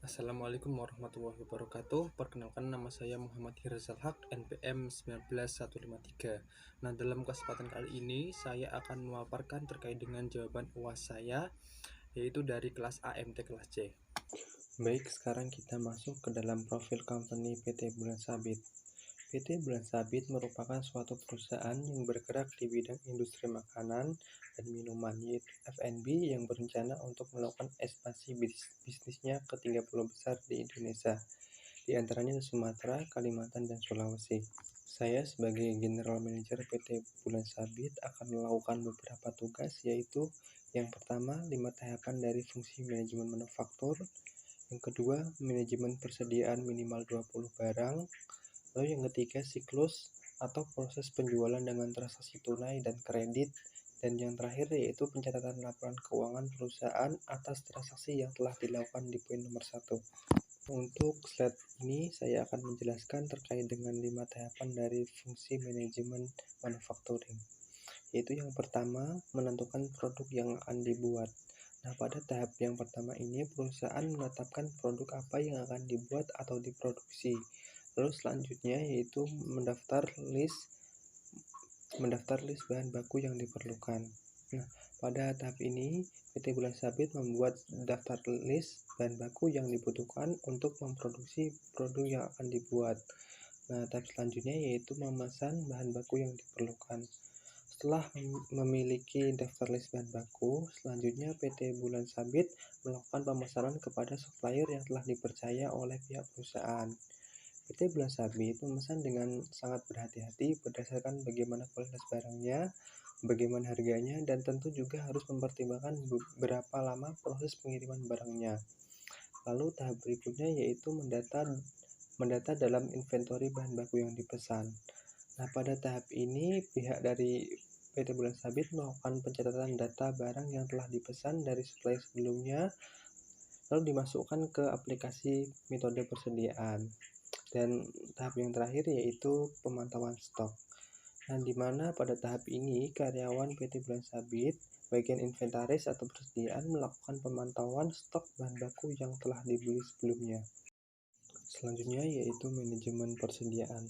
Assalamualaikum warahmatullahi wabarakatuh. Perkenalkan, nama saya Muhammad Hirzal Haq, NPM 19153. Nah, dalam kesempatan kali ini saya akan memaparkan terkait dengan jawaban UAS saya, yaitu dari kelas AMT kelas C. Baik, sekarang kita masuk ke dalam profil company PT Bulan Sabit. PT Bulan Sabit merupakan suatu perusahaan yang bergerak di bidang industri makanan dan minuman, yaitu F&B, yang berencana untuk melakukan ekspansi bisnisnya ke 30 besar di Indonesia, di antaranya Sumatera, Kalimantan, dan Sulawesi. Saya sebagai General Manager PT Bulan Sabit akan melakukan beberapa tugas, yaitu yang pertama, 5 tahapan dari fungsi manajemen manufaktur, yang kedua, manajemen persediaan minimal 20 barang, lalu yang ketiga, siklus atau proses penjualan dengan transaksi tunai dan kredit, dan yang terakhir yaitu pencatatan laporan keuangan perusahaan atas transaksi yang telah dilakukan di poin nomor 1. Untuk slide ini saya akan menjelaskan terkait dengan 5 tahapan dari fungsi manajemen manufacturing, yaitu yang pertama, menentukan produk yang akan dibuat. Nah, pada tahap yang pertama ini perusahaan menetapkan produk apa yang akan dibuat atau diproduksi. Lalu selanjutnya yaitu mendaftar list bahan baku yang diperlukan. Nah, pada tahap ini PT Bulan Sabit membuat daftar list bahan baku yang dibutuhkan untuk memproduksi produk yang akan dibuat. Nah, tahap selanjutnya yaitu memesan bahan baku yang diperlukan. Setelah memiliki daftar list bahan baku, selanjutnya PT Bulan Sabit melakukan pemesanan kepada supplier yang telah dipercaya oleh pihak perusahaan. PT Bulan Sabit memesan dengan sangat berhati-hati berdasarkan bagaimana kualitas barangnya, bagaimana harganya, dan tentu juga harus mempertimbangkan berapa lama proses pengiriman barangnya. Lalu tahap berikutnya yaitu mendata dalam inventory bahan baku yang dipesan. Nah, pada tahap ini pihak dari PT Bulan Sabit melakukan pencatatan data barang yang telah dipesan dari supplier sebelumnya, lalu dimasukkan ke aplikasi metode persediaan. Dan tahap yang terakhir yaitu pemantauan stok. Nah, di mana pada tahap ini karyawan PT Bulan Sabit bagian inventaris atau persediaan melakukan pemantauan stok bahan baku yang telah dibeli sebelumnya. Selanjutnya yaitu manajemen persediaan.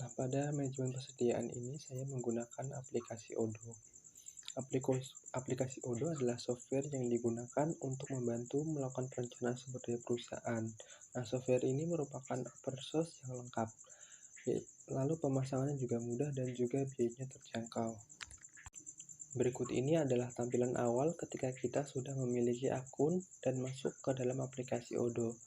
Nah, pada manajemen persediaan ini saya menggunakan aplikasi Odoo. Aplikasi Odoo adalah software yang digunakan untuk membantu melakukan perencanaan sumber daya perusahaan. Nah, software ini merupakan open source yang lengkap. Lalu pemasangannya juga mudah dan juga biayanya terjangkau. Berikut ini adalah tampilan awal ketika kita sudah memiliki akun dan masuk ke dalam aplikasi Odoo.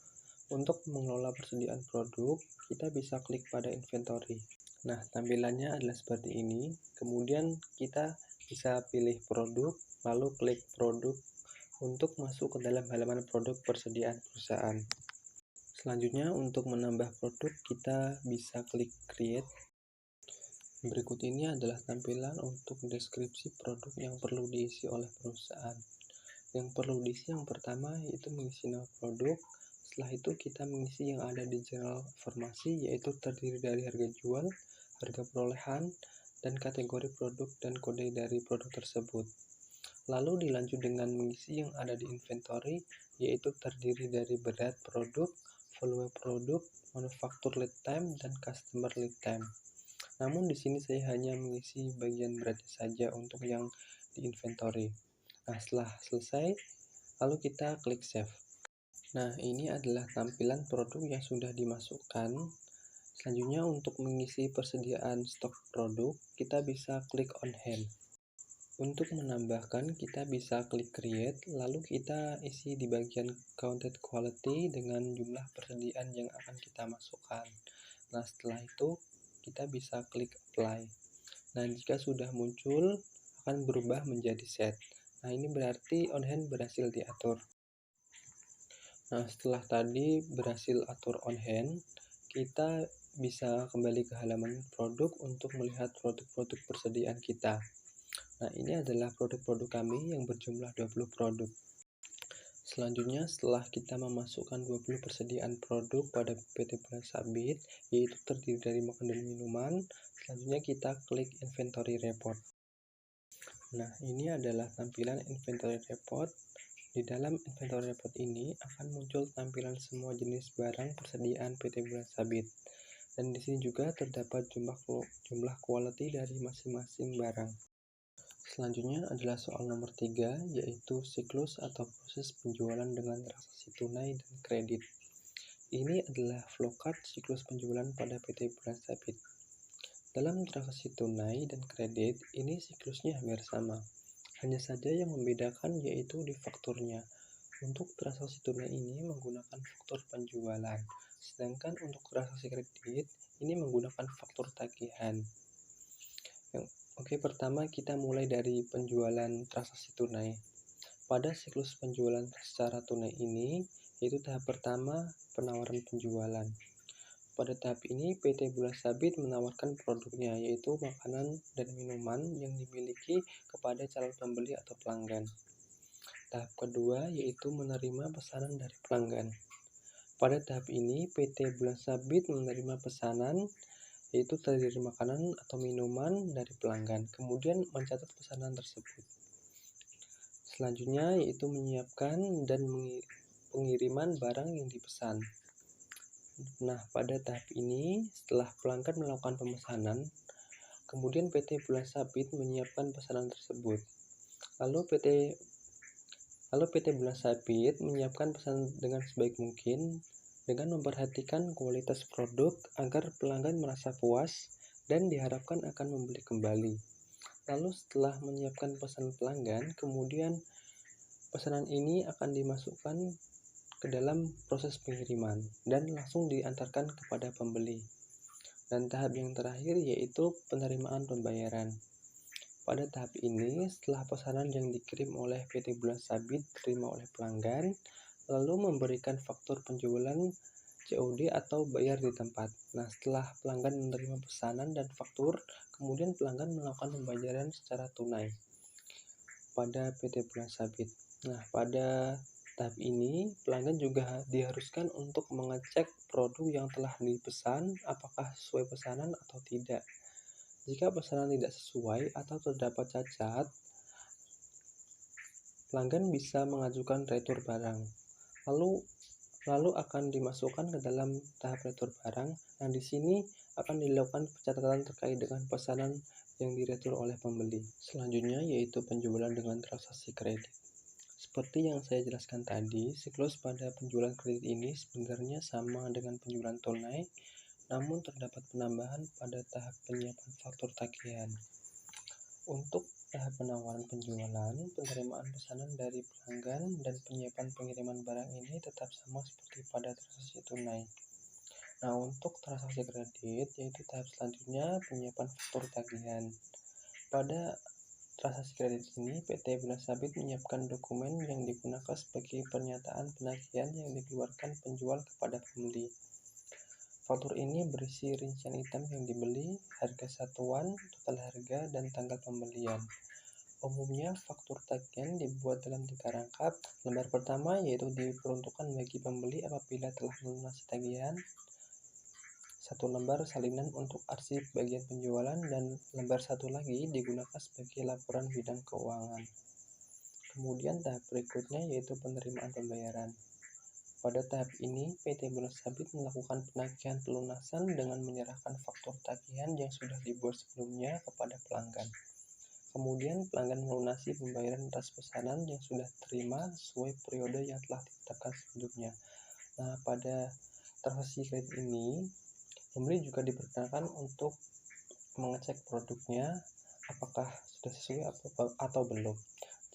Untuk mengelola persediaan produk, kita bisa klik pada inventory. Nah, tampilannya adalah seperti ini. Kemudian kita bisa pilih produk, lalu klik produk untuk masuk ke dalam halaman produk persediaan perusahaan. Selanjutnya, untuk menambah produk, kita bisa klik create. Berikut ini adalah tampilan untuk deskripsi produk yang perlu diisi oleh perusahaan. Yang perlu diisi yang pertama yaitu mengisi nama produk. Setelah itu kita mengisi yang ada di jurnal informasi, yaitu terdiri dari harga jual, harga perolehan, dan kategori produk dan kode dari produk tersebut. Lalu dilanjut dengan mengisi yang ada di inventory, yaitu terdiri dari berat produk, volume produk, manufaktur lead time, dan customer lead time. Namun di sini saya hanya mengisi bagian beratnya saja untuk yang di inventory. Nah, setelah selesai, lalu kita klik save. Nah, ini adalah tampilan produk yang sudah dimasukkan. Selanjutnya, untuk mengisi persediaan stok produk, kita bisa klik on hand. Untuk menambahkan, kita bisa klik create, lalu kita isi di bagian counted quality dengan jumlah persediaan yang akan kita masukkan. Nah, setelah itu kita bisa klik apply. Nah, jika sudah muncul, akan berubah menjadi set. Nah, ini berarti on hand berhasil diatur. Nah, setelah tadi berhasil atur on hand, kita bisa kembali ke halaman produk untuk melihat produk-produk persediaan kita. Nah, ini adalah produk-produk kami yang berjumlah 20 produk. Selanjutnya, setelah kita memasukkan 20 persediaan produk pada PT Bulan Sabit, yaitu terdiri dari makanan dan minuman, selanjutnya kita klik inventory report. Nah, ini adalah tampilan inventory report Di dalam inventory report ini akan muncul tampilan semua jenis barang persediaan PT Bulan Sabit. Dan di sini juga terdapat jumlah quality dari masing-masing barang. Selanjutnya adalah soal nomor 3, yaitu siklus atau proses penjualan dengan transaksi tunai dan kredit. Ini adalah flowchart siklus penjualan pada PT Bulan Sabit. Dalam transaksi tunai dan kredit, ini siklusnya hampir sama. Hanya saja yang membedakan yaitu di fakturnya. Untuk transaksi tunai ini menggunakan faktur penjualan, sedangkan untuk transaksi kredit ini menggunakan faktur tagihan. Oke, pertama kita mulai dari penjualan transaksi tunai. Pada siklus penjualan secara tunai ini, yaitu tahap pertama penawaran penjualan. Pada tahap ini, PT Bulan Sabit menawarkan produknya, yaitu makanan dan minuman yang dimiliki kepada calon pembeli atau pelanggan. Tahap kedua yaitu menerima pesanan dari pelanggan. Pada tahap ini, PT Bulan Sabit menerima pesanan yaitu terdiri makanan atau minuman dari pelanggan, kemudian mencatat pesanan tersebut. Selanjutnya yaitu menyiapkan dan pengiriman barang yang dipesan. Nah, pada tahap ini, setelah pelanggan melakukan pemesanan, kemudian PT Bulan Sabit menyiapkan pesanan tersebut. Lalu PT Bulan Sabit menyiapkan pesanan dengan sebaik mungkin dengan memperhatikan kualitas produk agar pelanggan merasa puas dan diharapkan akan membeli kembali. Lalu setelah menyiapkan pesanan pelanggan, kemudian pesanan ini akan dimasukkan ke dalam proses pengiriman dan langsung diantarkan kepada pembeli. Dan tahap yang terakhir yaitu penerimaan pembayaran. Pada tahap ini, setelah pesanan yang dikirim oleh PT Bulan Sabit diterima oleh pelanggan, lalu memberikan faktur penjualan COD atau bayar di tempat. Nah, setelah pelanggan menerima pesanan dan faktur, kemudian pelanggan melakukan pembayaran secara tunai pada PT Bulan Sabit. Nah, pada tahap ini, pelanggan juga diharuskan untuk mengecek produk yang telah dipesan apakah sesuai pesanan atau tidak. Jika pesanan tidak sesuai atau terdapat cacat, pelanggan bisa mengajukan retur barang. Lalu akan dimasukkan ke dalam tahap retur barang. Nah, di sini akan dilakukan pencatatan terkait dengan pesanan yang diretur oleh pembeli. Selanjutnya yaitu penjualan dengan transaksi kredit. Seperti yang saya jelaskan tadi, siklus pada penjualan kredit ini sebenarnya sama dengan penjualan tunai, namun terdapat penambahan pada tahap penyiapan faktur tagihan. Untuk tahap penawaran penjualan, penerimaan pesanan dari pelanggan, dan penyiapan pengiriman barang ini tetap sama seperti pada transaksi tunai. Nah, untuk transaksi kredit, yaitu tahap selanjutnya penyiapan faktur tagihan. Pada transaksi kredit ini, PT Bulan Sabit menyiapkan dokumen yang digunakan sebagai pernyataan penagihan yang dikeluarkan penjual kepada pembeli. Faktur ini berisi rincian item yang dibeli, harga satuan, total harga, dan tanggal pembelian. Umumnya, faktur tagihan dibuat dalam 3 rangkap. Lembar pertama yaitu diperuntukkan bagi pembeli apabila telah melunasi tagihan. 1 lembar salinan untuk arsip bagian penjualan, dan lembar 1 lagi digunakan sebagai laporan bidang keuangan. Kemudian tahap berikutnya yaitu penerimaan pembayaran. Pada tahap ini, PT Bulan Sabit melakukan penagihan pelunasan dengan menyerahkan faktur tagihan yang sudah dibuat sebelumnya kepada pelanggan. Kemudian pelanggan melunasi pembayaran atas pesanan yang sudah terima sesuai periode yang telah ditetapkan sebelumnya. Nah, pada transaksi kredit ini, pembeli juga diperkenalkan untuk mengecek produknya apakah sudah sesuai atau belum.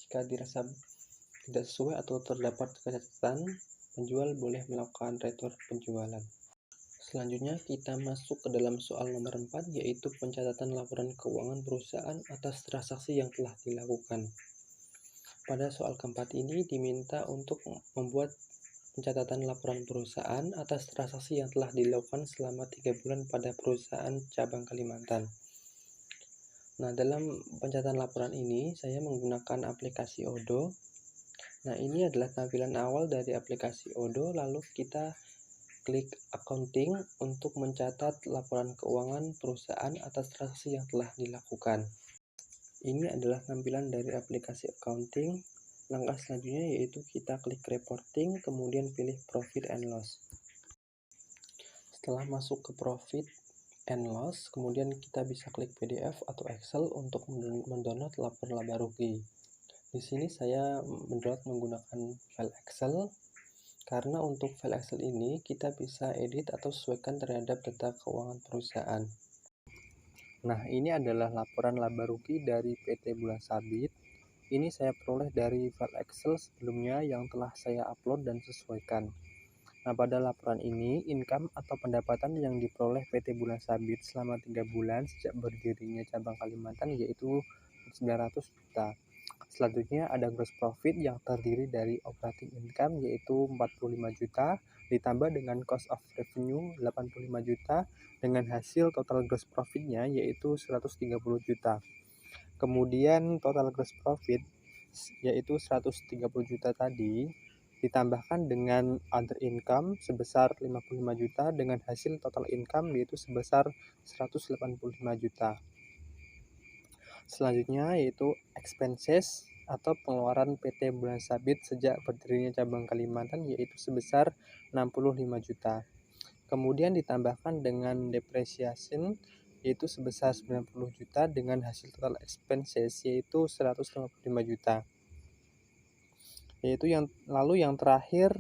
Jika dirasa tidak sesuai atau terdapat kecacatan, penjual boleh melakukan retur penjualan. Selanjutnya kita masuk ke dalam soal nomor 4, yaitu pencatatan laporan keuangan perusahaan atas transaksi yang telah dilakukan. Pada soal keempat ini diminta untuk membuat pencatatan laporan perusahaan atas transaksi yang telah dilakukan selama 3 bulan pada perusahaan cabang Kalimantan. Nah, dalam pencatatan laporan ini saya menggunakan aplikasi Odoo. Nah, ini adalah tampilan awal dari aplikasi Odoo, lalu kita klik accounting untuk mencatat laporan keuangan perusahaan atas transaksi yang telah dilakukan. Ini adalah tampilan dari aplikasi accounting. Langkah selanjutnya yaitu kita klik reporting, kemudian pilih profit and loss. Setelah masuk ke profit and loss, kemudian kita bisa klik PDF atau Excel untuk mendownload lapor laba rugi. Di sini saya mendownload menggunakan file Excel, karena untuk file Excel ini kita bisa edit atau sesuaikan terhadap data keuangan perusahaan. Nah, ini adalah laporan laba rugi dari PT Bulan Sabit. Ini saya peroleh dari file Excel sebelumnya yang telah saya upload dan sesuaikan. Nah, pada laporan ini, income atau pendapatan yang diperoleh PT Bulan Sabit selama 3 bulan sejak berdirinya cabang Kalimantan yaitu 900 juta. Selanjutnya ada gross profit yang terdiri dari operating income yaitu 45 juta, ditambah dengan cost of revenue 85 juta, dengan hasil total gross profitnya yaitu 130 juta. Kemudian total gross profit yaitu 130 juta tadi ditambahkan dengan other income sebesar 55 juta dengan hasil total income yaitu sebesar 185 juta. Selanjutnya yaitu expenses atau pengeluaran PT Bulan Sabit sejak berdirinya cabang Kalimantan yaitu sebesar 65 juta. Kemudian ditambahkan dengan depreciation yaitu sebesar 90 juta dengan hasil total expenses yaitu 155 juta. Yang terakhir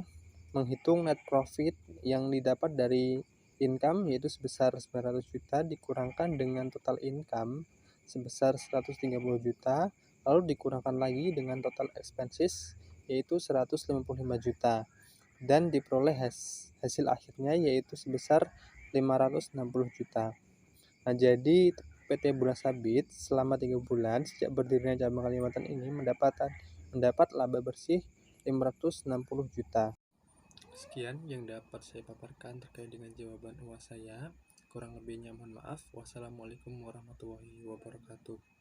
menghitung net profit yang didapat dari income yaitu sebesar 900 juta dikurangkan dengan total income sebesar 130 juta, lalu dikurangkan lagi dengan total expenses yaitu 155 juta dan diperoleh hasil akhirnya yaitu sebesar 560 juta. Nah, jadi PT Bulan Sabit selama 3 bulan sejak berdirinya cabang Kalimantan ini mendapat laba bersih 560 juta. Sekian yang dapat saya paparkan terkait dengan jawaban UAS saya. Kurang lebihnya mohon maaf. Wassalamualaikum warahmatullahi wabarakatuh.